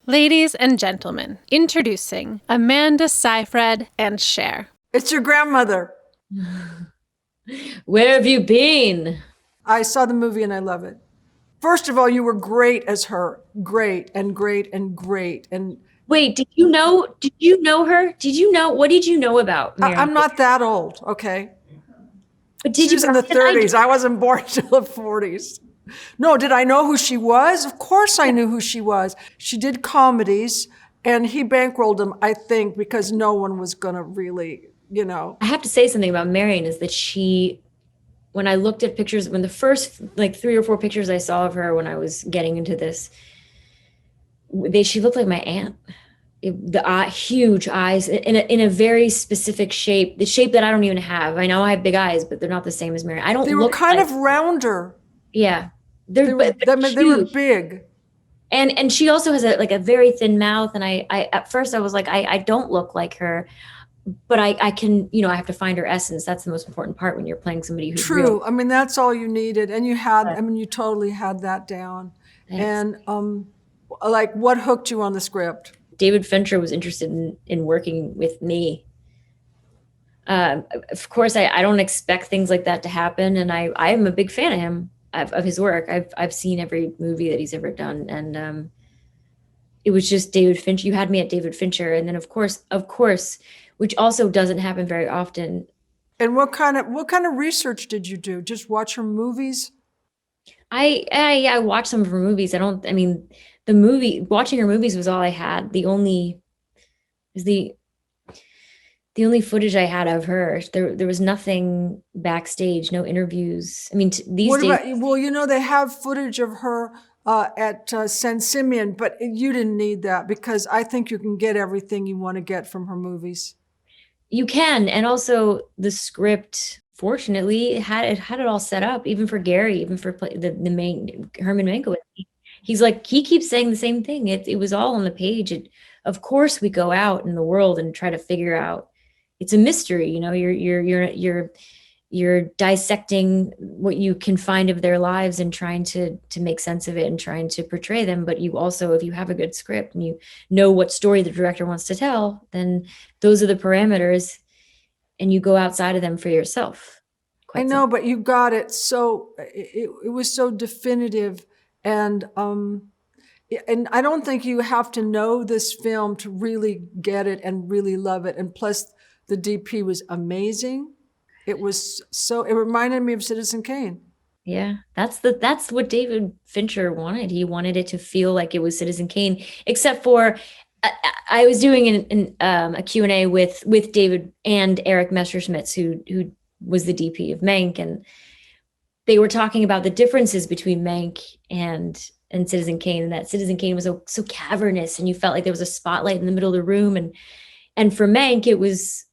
Ladies and gentlemen, introducing Amanda Seyfried and Cher. It's your grandmother. Where have you been? I saw the movie and I love it. First of all, you were great as her. Great and great and great. And Wait, did you know her? What did you know about Mary? I'm not that old, okay? But did She was you in the 30s. I wasn't born until the 40s. No, did I know who she was? Of course I knew who she was. She did comedies and he bankrolled them, I think, because no one was going to really, I have to say something about Marion is that when I looked at pictures, when the first like 3 or 4 pictures I saw of her when I was getting into this, she looked like my aunt. Huge eyes in a very specific shape, the shape that I don't even have. I know I have big eyes, but they're not the same as Marion. I don't. They were kind of rounder. Yeah, they were big. And she also has a very thin mouth. And I at first I was like, I don't look like her, but I can, I have to find her essence. That's the most important part when you're playing somebody who's true. Real. I mean, that's all you needed. And you totally had that down. Thanks. And like what hooked you on the script? David Fincher was interested in working with me. Of course, I don't expect things like that to happen. And I am a big fan of him. Of his work. I've seen every movie that he's ever done. And it was just David Fincher. You had me at David Fincher. And then of course, which also doesn't happen very often. And what kind of research did you do? Just watch her movies? I watched some of her movies. Watching her movies was all I had. The only footage I had of her, there was nothing backstage, no interviews. I mean, these days. Well, they have footage of her at San Simeon, but you didn't need that because I think you can get everything you want to get from her movies. You can, and also the script. Fortunately, it had it all set up, even for Gary, even for the main Herman Mankiewicz. He keeps saying the same thing. It was all on the page. Of course, we go out in the world and try to figure out. It's a mystery, you're dissecting what you can find of their lives and trying to make sense of it and trying to portray them. But you also, if you have a good script and you know what story the director wants to tell, then those are the parameters and you go outside of them for yourself. I know, but you got it. So it was so definitive. And I don't think you have to know this film to really get it and really love it. And plus the DP was amazing. It reminded me of Citizen Kane. Yeah, that's what David Fincher wanted. He wanted it to feel like it was Citizen Kane, except for I was doing a Q&A with David and Eric Messerschmidt, who was the DP of Mank, and they were talking about the differences between Mank and Citizen Kane, and that Citizen Kane was so cavernous, and you felt like there was a spotlight in the middle of the room, and for Mank it was,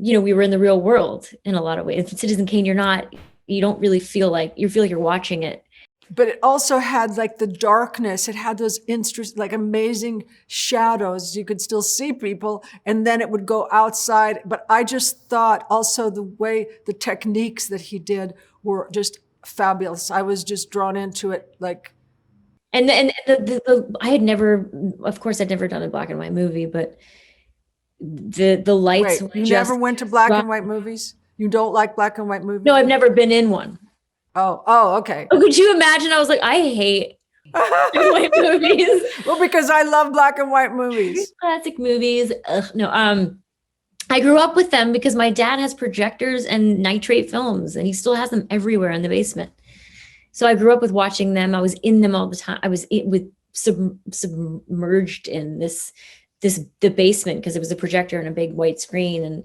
we were in the real world in a lot of ways. In Citizen Kane, you don't really feel like you're watching it. But it also had like the darkness. It had those like amazing shadows. You could still see people, and then it would go outside. But I just thought also the techniques that he did were just fabulous. I was just drawn into it, like. And I had never, of course, I'd never done a black and white movie, but the lights. Wait, you never went to black and white movies? You don't like black and white movies? No, I've never been in one. Oh, okay. Oh, could you imagine? I was like, I hate black and white movies. Well, because I love black and white movies. Classic movies. No, I grew up with them because my dad has projectors and nitrate films, and he still has them everywhere in the basement. So I grew up with watching them. I was in them all the time. I was submerged in the basement because it was a projector and a big white screen.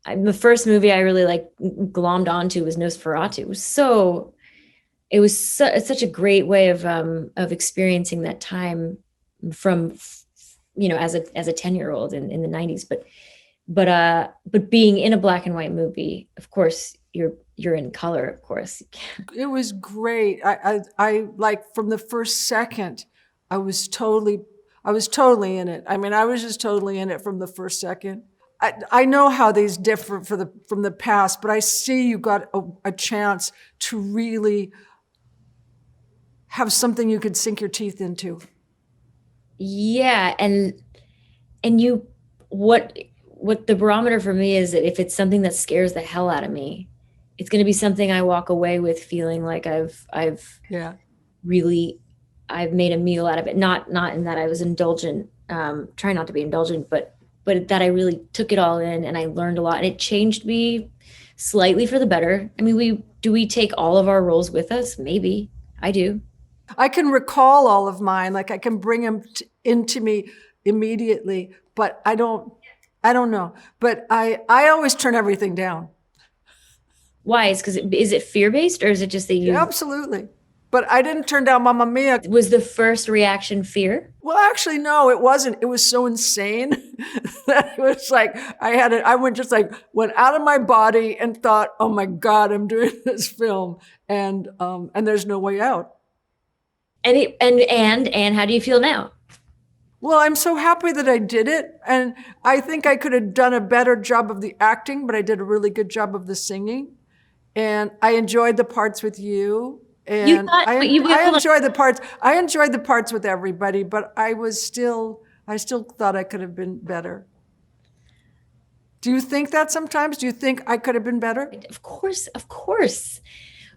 And the first movie I really glommed onto was Nosferatu. It was such a great way of experiencing that time from, as a 10-year-old in the 90s. But being in a black and white movie, of course, you're in color, of course. It was great. I like from the first second, I was totally in it. I mean, I was just totally in it from the first second. I know how these differ from the past, but I see you got a chance to really have something you could sink your teeth into. Yeah, and you what the barometer for me is that if it's something that scares the hell out of me, it's going to be something I walk away with feeling like Yeah. really I've made a meal out of it. Not in that I was indulgent, try not to be indulgent, but that I really took it all in and I learned a lot and it changed me slightly for the better. I mean, we take all of our roles with us? Maybe. I do. I can recall all of mine, like I can bring them into me immediately, but I don't know. But I always turn everything down. Why? Is it fear-based or is it just that Yeah, you absolutely. But I didn't turn down Mamma Mia. was the first reaction fear? Well, actually, no, it wasn't. It was so insane that it was like I went just like went out of my body and thought, oh my God, I'm doing this film, and there's no way out. And how do you feel now? Well, I'm so happy that I did it, and I think I could have done a better job of the acting, but I did a really good job of the singing, and I enjoyed the parts with you. You And thought, but you I hold on. enjoyed the parts. I enjoyed the parts with everybody, but I still thought I could have been better. Do you think that sometimes? Do you think I could have been better? Of course.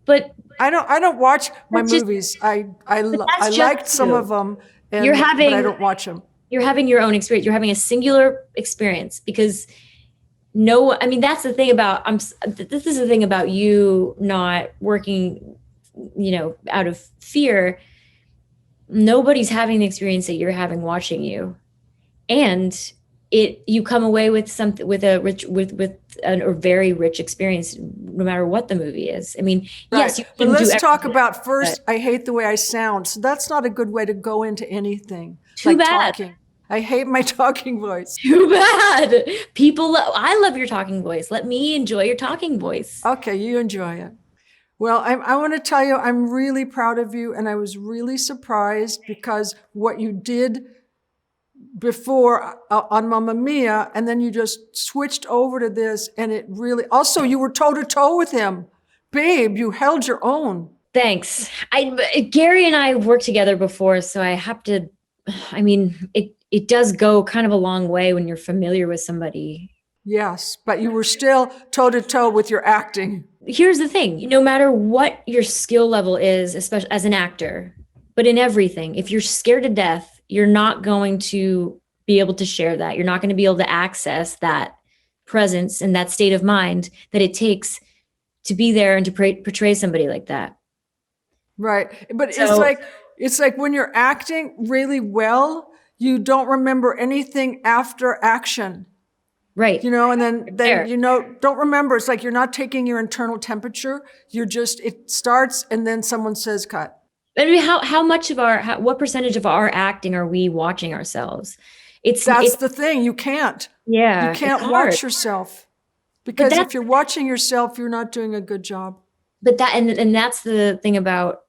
But I don't watch my That's just- movies. that's I just liked some you. of them, but You're I having don't watch them. you're having your own experience. You're having a singular experience because no, I mean that's the thing about this is the thing about you not working, out of fear. Nobody's having the experience that you're having watching you. And you come away with something with a rich with a very rich experience no matter what the movie is. I mean, yes, you Right. But can do let's talk everything, about first, but I hate the way I sound. So that's not a good way to go into anything. too Like bad. talking. I hate my talking voice. Too bad. I love your talking voice. Let me enjoy your talking voice. Okay, you enjoy it. Well, I want to tell you, I'm really proud of you, and I was really surprised because what you did before on Mamma Mia, and then you just switched over to this, and it really, also, you were toe to toe with him. Babe, you held your own. Thanks. Gary and I have worked together before, so I have to, I mean, it does go kind of a long way when you're familiar with somebody. Yes, but you were still toe to toe with your acting. Here's the thing, no matter what your skill level is, especially as an actor, but in everything, if you're scared to death, you're not going to be able to share that. You're not going to be able to access that presence and that state of mind that it takes to be there and to portray somebody like that. Right. But So, it's like when you're acting really well, you don't remember anything after action. right. And then There. don't remember. It's like you're not taking your internal temperature. It starts and then someone says cut. I mean, what percentage of our acting are we watching ourselves? That's the thing. You can't. Yeah, You can't it's hard. watch yourself. Because that's- if you're watching yourself, you're not doing a good job. But and that's the thing about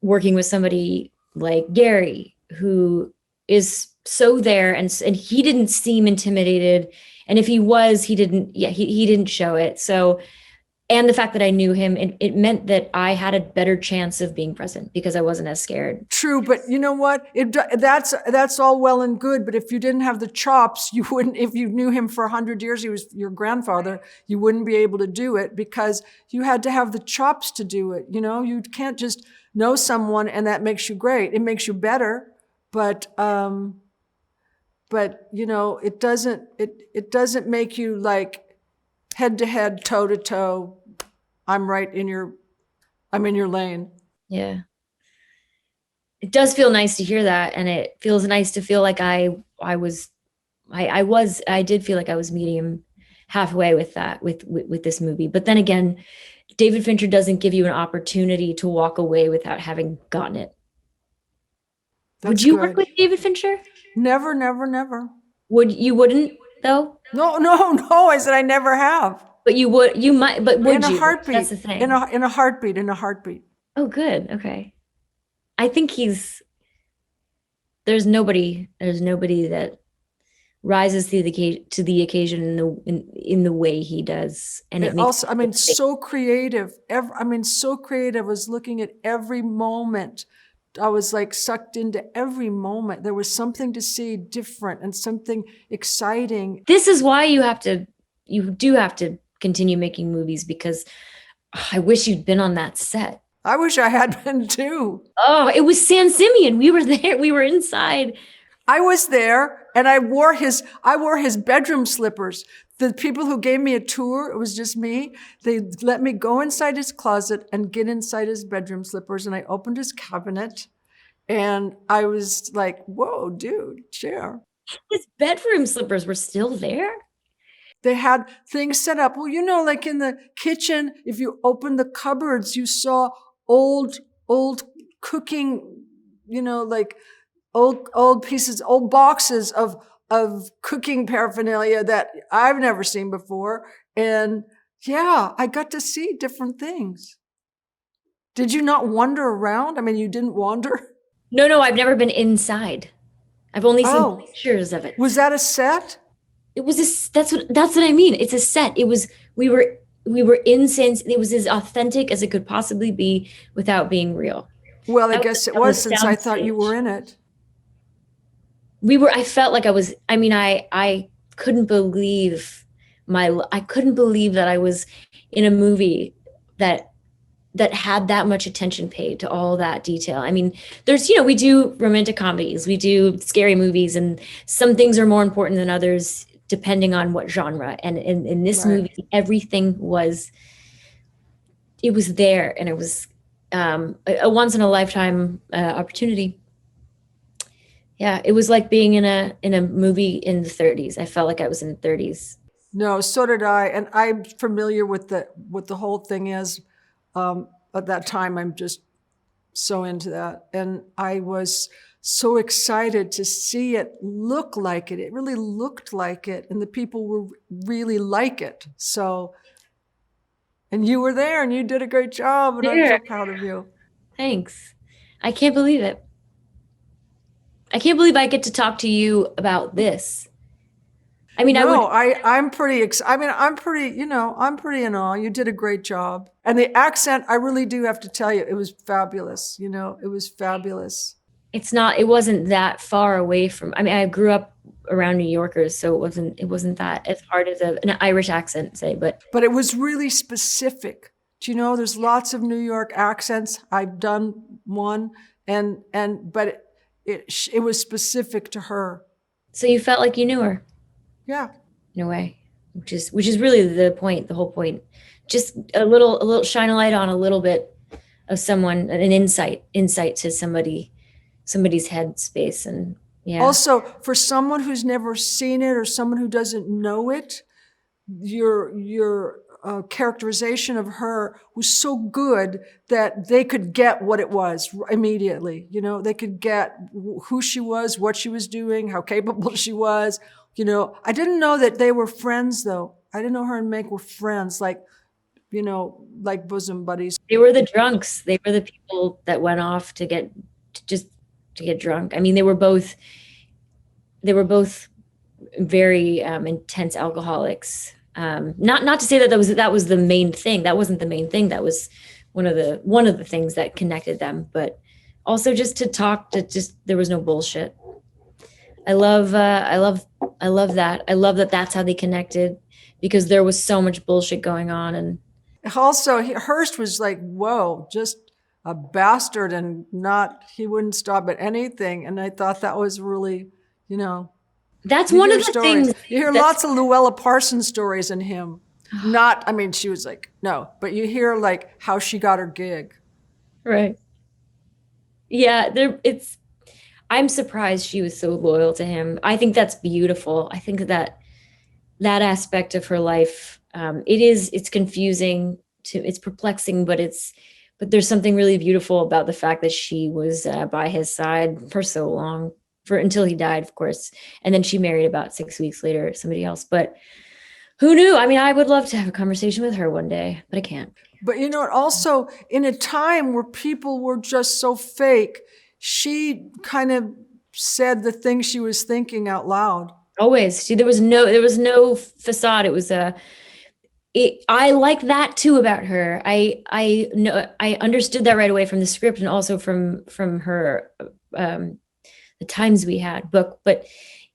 working with somebody like Gary, who is so there and he didn't seem intimidated. And if he was, he didn't show it. So, and the fact that I knew him, it meant that I had a better chance of being present because I wasn't as scared. True, but you know what? That's all well and good. But if you didn't have the chops, you wouldn't. If you knew him for 100 years, he was your grandfather. You wouldn't be able to do it because you had to have the chops to do it. You can't just know someone and that makes you great. It makes you better, but it doesn't make you like head to head, toe to toe. I'm in your lane. Yeah. It does feel nice to hear that. And it feels nice to feel like I did feel like I was meeting him halfway with that, with this movie. But then again, David Fincher doesn't give you an opportunity to walk away without having gotten it. Would you work with David Fincher? Never, never, never. Wouldn't though? No, no, no. I said I never have. But you might, but would you? In a heartbeat. That's the thing. In a heartbeat. Oh, good. Okay. I think there's nobody that rises to the occasion in the way he does. And it makes so creative. So creative. I was looking at every moment was like sucked into every moment. There was something to see different and something exciting. This is why you do have to continue making movies, because I wish you'd been on that set. I wish I had been too. Oh, it was San Simeon. We were there. We were inside. I was there, and I wore his bedroom slippers. The people who gave me a tour, it was just me. They let me go inside his closet and get inside his bedroom slippers. And I opened his cabinet, and I was like, whoa, dude, Cher. His bedroom slippers were still there. They had things set up. Well, like in the kitchen, if you opened the cupboards, you saw old cooking, like old pieces, old boxes of cooking paraphernalia that I've never seen before. And yeah, I got to see different things. Did you not wander around? I mean, you didn't wander? No, I've never been inside. I've only seen pictures of it. Was that a set? It was that's what I mean. It's a set. It was, we were in it was as authentic as it could possibly be without being real. Well, I guess it was, since I thought you were in it. I felt like I couldn't believe that I was in a movie that had that much attention paid to all that detail. I mean, there's, we do romantic comedies, we do scary movies, and some things are more important than others depending on what genre. And in this movie, everything was there, and it was a once in a lifetime opportunity. Yeah, it was like being in a movie in the 30s. I felt like I was in the 30s. No, so did I, and I'm familiar with the whole thing is. At that time, I'm just so into that, and I was so excited to see it look like it. It really looked like it, and the people were really like it. So, and you were there, and you did a great job, and I'm so proud of you. Thanks. I can't believe it. I can't believe I get to talk to you about this. I mean, I'm pretty I'm pretty in awe. You did a great job. And the accent, I really do have to tell you, it was fabulous. It was fabulous. It wasn't that far away from, I grew up around New Yorkers, so it wasn't that as hard as an Irish accent, say, but it was really specific. Do you know, there's lots of New York accents. I've done one, but it was specific to her. So you felt like you knew her? Yeah. In a way, which is really the whole point. Just a little shine a light on a little bit of someone, an insight to somebody's head space. And yeah. Also, for someone who's never seen it or someone who doesn't know it, your characterization of her was so good that they could get what it was immediately. They could get who she was, what she was doing, how capable she was. I didn't know that they were friends, though. I didn't know her and Meg were friends, like bosom buddies. They were the drunks. They were the people that went off to get drunk. I mean, they were both very intense alcoholics. Not to say that was the main thing. That wasn't the main thing. That was one of the things that connected them. But also just to talk there was no bullshit. I love that. I love that that's how they connected, because there was so much bullshit going on. And also Hearst was like, whoa, just a bastard, and he wouldn't stop at anything. And I thought that was really, that's one of the stories. things. You hear lots of Luella Parsons stories in him. She was like, no, but you hear like how she got her gig. Right. Yeah, I'm surprised she was so loyal to him. I think that's beautiful. I think that aspect of her life, it's confusing, it's perplexing, but there's something really beautiful about the fact that she was by his side for so long, until he died, of course. And then she married about 6 weeks later, somebody else. But who knew? I mean, I would love to have a conversation with her one day, but I can't. But also in a time where people were just so fake, she kind of said the things she was thinking out loud. Always. See, there was no facade. It I like that too about her. I know I understood that right away from the script and also from her the Times We Had book. But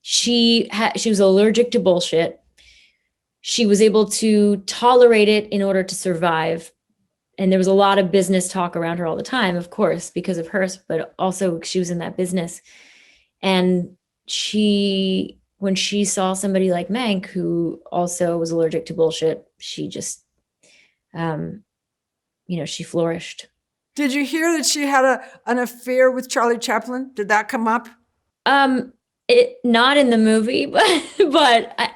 she was allergic to bullshit. She was able to tolerate it in order to survive. And there was a lot of business talk around her all the time, of course, because of hers, but also she was in that business. And when she saw somebody like Mank, who also was allergic to bullshit, she just, she flourished. Did you hear that she had an affair with Charlie Chaplin? Did that come up? Not in the movie, but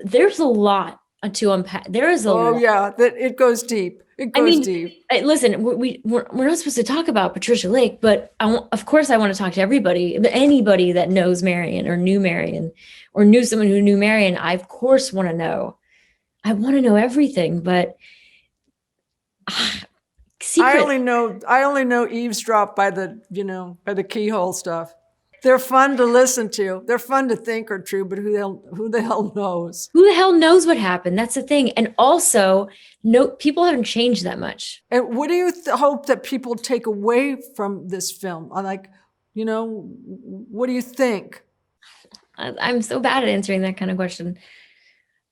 there's a lot to unpack. There is a lot. Yeah, that it goes deep. It goes deep. Listen, we're not supposed to talk about Patricia Lake, but of course I want to talk to anybody that knows Marion or knew Marion or knew someone who knew Marion. I of course want to know. I want to know everything, but secret. I only know eavesdrop by the keyhole stuff. They're fun to listen to. They're fun to think are true, but who the hell knows? Who the hell knows what happened? That's the thing. And also, people haven't changed that much. And what do you hope that people take away from this film? What do you think? I'm so bad at answering that kind of question.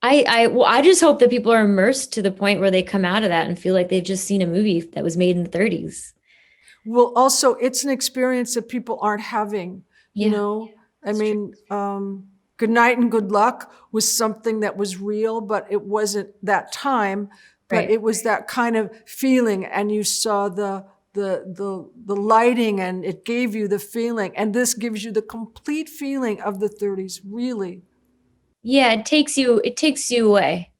I just hope that people are immersed to the point where they come out of that and feel like they've just seen a movie that was made in the 30s. Well, also, it's an experience that people aren't having. I mean, Good Night and Good Luck was something that was real, but it wasn't that time. But Right. It was that kind of feeling, and you saw the lighting, and it gave you the feeling. And this gives you the complete feeling of the 30s, really. Yeah, it takes you away,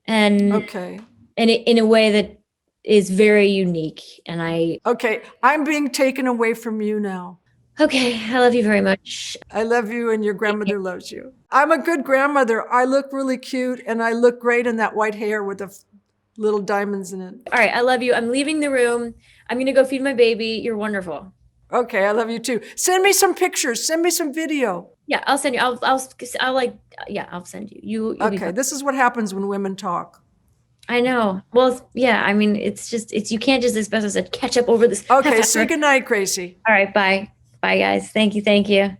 and Okay. and in a way that is very unique. And Okay, I'm being taken away from you now. Okay, I love you very much. I love you, and your grandmother loves you. I'm a good grandmother. I look really cute, and I look great in that white hair with the little diamonds in it. All right, I love you. I'm leaving the room. I'm going to go feed my baby. You're wonderful. Okay, I love you too. Send me some pictures. Send me some video. Yeah, I'll send you. I'll send you. You'll Okay, this is what happens when women talk. I know. Well, yeah, I mean, it's you can't just as best as catch up over this. Okay, say goodnight, Gracie. All right, bye. Bye, guys. Thank you.